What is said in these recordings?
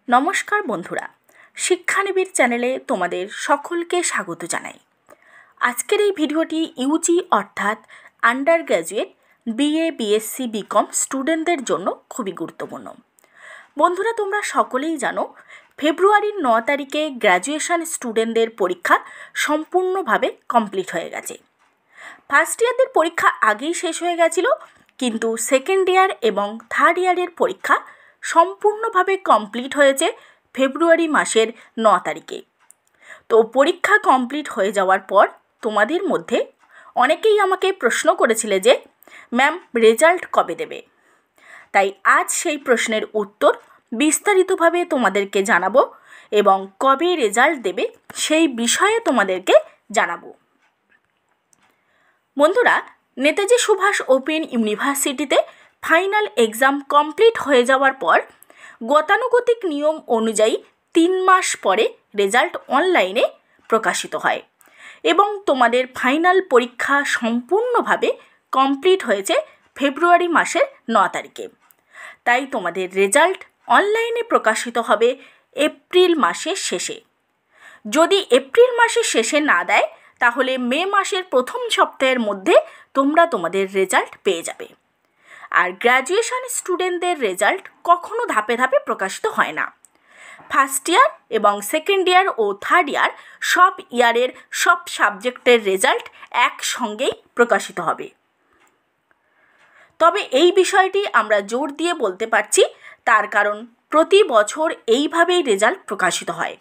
নমস্কার বন্ধুরা, শিক্ষানিবিড় চ্যানেলে তোমাদের সকলকে স্বাগত জানাই। আজকের এই ভিডিওটি ইউজি অর্থাৎ undergraduate BA BSc BCom স্টুডেন্টদের জন্য খুবই গুরুত্বপূর্ণ। বন্ধুরা, তোমরা সকলেই জানো ফেব্রুয়ারির 9 তারিখে গ্র্যাজুয়েশন স্টুডেন্টদের পরীক্ষা সম্পূর্ণভাবে কমপ্লিট হয়ে গেছে। ফার্স্ট ইয়ারদের পরীক্ষা আগেই শেষ হয়ে গেছিল, কিন্তু সেকেন্ড ইয়ার এবং থার্ড ইয়ারের পরীক্ষা সম্পূর্ণভাবে কমপ্লিট হয়েছে ফেব্রুয়ারি মাসের 9 তারিখে। তো পরীক্ষা কমপ্লিট হয়ে যাওয়ার পর তোমাদের মধ্যে অনেকেই আমাকে প্রশ্ন করেছিলে যে ম্যাম রেজাল্ট কবে দেবে। তাই আজ সেই প্রশ্নের উত্তর বিস্তারিতভাবে তোমাদেরকে জানাবো এবং কবে রেজাল্ট দেবে সেই বিষয়ে তোমাদেরকে জানাবো। বন্ধুরা, নেতাজি সুভাষ ওপেন ইউনিভার্সিটিতে ফাইনাল এক্সাম কমপ্লিট হয়ে যাওয়ার পর গতানুগতিক নিয়ম অনুযায়ী 3 মাস পরে রেজাল্ট অনলাইনে প্রকাশিত হয় এবং তোমাদের ফাইনাল পরীক্ষা সম্পূর্ণভাবে কমপ্লিট হয়েছে ফেব্রুয়ারি মাসের 9 তারিখে। তাই তোমাদের রেজাল্ট অনলাইনে প্রকাশিত হবে এপ্রিল মাসের শেষে। যদি এপ্রিল মাসের শেষে না দেয় তাহলে মে মাসের প্রথম সপ্তাহের মধ্যে তোমরা তোমাদের রেজাল্ট পেয়ে যাবে। আর গ্র্যাজুয়েশন স্টুডেন্টদের রেজাল্ট কখনো ধাপে ধাপে প্রকাশিত হয় না। ফার্স্ট ইয়ার এবং সেকেন্ড ইয়ার ও থার্ড ইয়ার সব ইয়ারের সব সাবজেক্টের রেজাল্ট একসঙ্গেই প্রকাশিত হবে। তবে এই বিষয়টি আমরা জোর দিয়ে বলতে পারছি, তার কারণ প্রতি বছর এইভাবেই রেজাল্ট প্রকাশিত হয়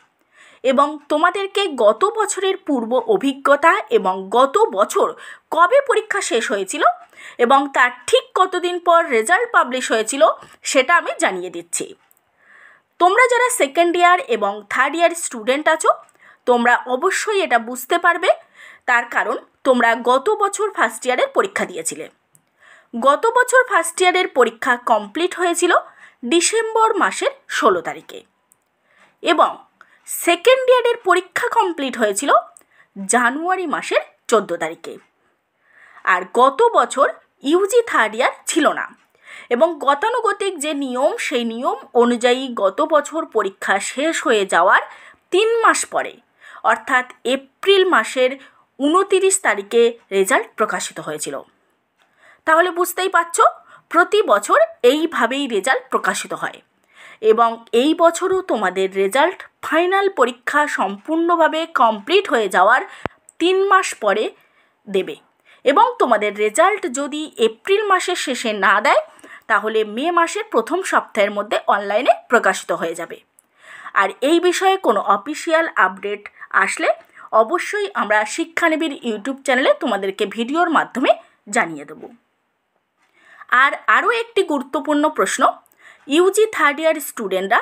এবং তোমাদেরকে গত বছরের পূর্ব অভিজ্ঞতা এবং গত বছর কবে পরীক্ষা শেষ হয়েছিল এবং তার ঠিক কতদিন পর রেজাল্ট পাবলিশ হয়েছিল সেটা আমি জানিয়ে দিচ্ছি। তোমরা যারা সেকেন্ড ইয়ার এবং থার্ড ইয়ার স্টুডেন্ট আছো তোমরা অবশ্যই এটা বুঝতে পারবে, তার কারণ তোমরা গত বছর ফার্স্ট ইয়ারের পরীক্ষা দিয়েছিলে। গত বছর ফার্স্ট ইয়ারের পরীক্ষা কমপ্লিট হয়েছিল ডিসেম্বর মাসের 16 তারিখে এবং সেকেন্ড ইয়ারের পরীক্ষা কমপ্লিট হয়েছিল জানুয়ারি মাসের 14 তারিখে। আর গত বছর ইউজি থার্ড ইয়ার ছিল না এবং গতানুগতিক যে নিয়ম সেই নিয়ম অনুযায়ী গত বছর পরীক্ষা শেষ হয়ে যাওয়ার 3 মাস পরে অর্থাৎ এপ্রিল মাসের 29 তারিখে রেজাল্ট প্রকাশিত হয়েছিল। তাহলে বুঝতেই পারছো প্রতি বছর এইভাবেই রেজাল্ট প্রকাশিত হয় এবং এই বছরও তোমাদের রেজাল্ট ফাইনাল পরীক্ষা সম্পূর্ণভাবে কমপ্লিট হয়ে যাওয়ার 3 মাস পরে দেবে এবং তোমাদের রেজাল্ট যদি এপ্রিল মাসের শেষে না দেয় তাহলে মে মাসের প্রথম সপ্তাহের মধ্যে অনলাইনে প্রকাশিত হয়ে যাবে। আর এই বিষয়ে কোনো অফিসিয়াল আপডেট আসলে অবশ্যই আমরা শিক্ষানিবিড় ইউটিউব চ্যানেলে তোমাদেরকে ভিডিওর মাধ্যমে জানিয়ে দেব। আর আরও একটি গুরুত্বপূর্ণ প্রশ্ন ইউজি থার্ড ইয়ার স্টুডেন্টরা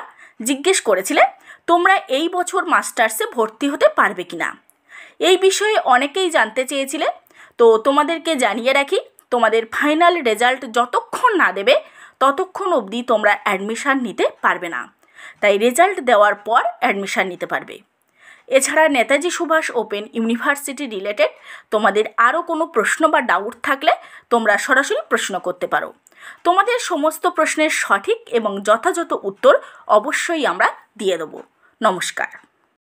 জিজ্ঞেস করেছিলে তোমরা এই বছর মাস্টার্সে ভর্তি হতে পারবে কি না। এই বিষয়ে অনেকেই জানতে চেয়েছিলে, তো তোমাদেরকে জানিয়ে রাখি তোমাদের ফাইনাল রেজাল্ট যতক্ষণ না দেবে ততক্ষণ অবধি তোমরা অ্যাডমিশান নিতে পারবে না, তাই রেজাল্ট দেওয়ার পর অ্যাডমিশান নিতে পারবে। এছাড়া Netaji Subhash open university related তোমাদের আরও কোনো প্রশ্ন বা ডাউট থাকলে তোমরা সরাসরি প্রশ্ন করতে পারো। তোমাদের সমস্ত প্রশ্নের সঠিক এবং যথাযথ উত্তর অবশ্যই আমরা দিয়ে দেব। নমস্কার।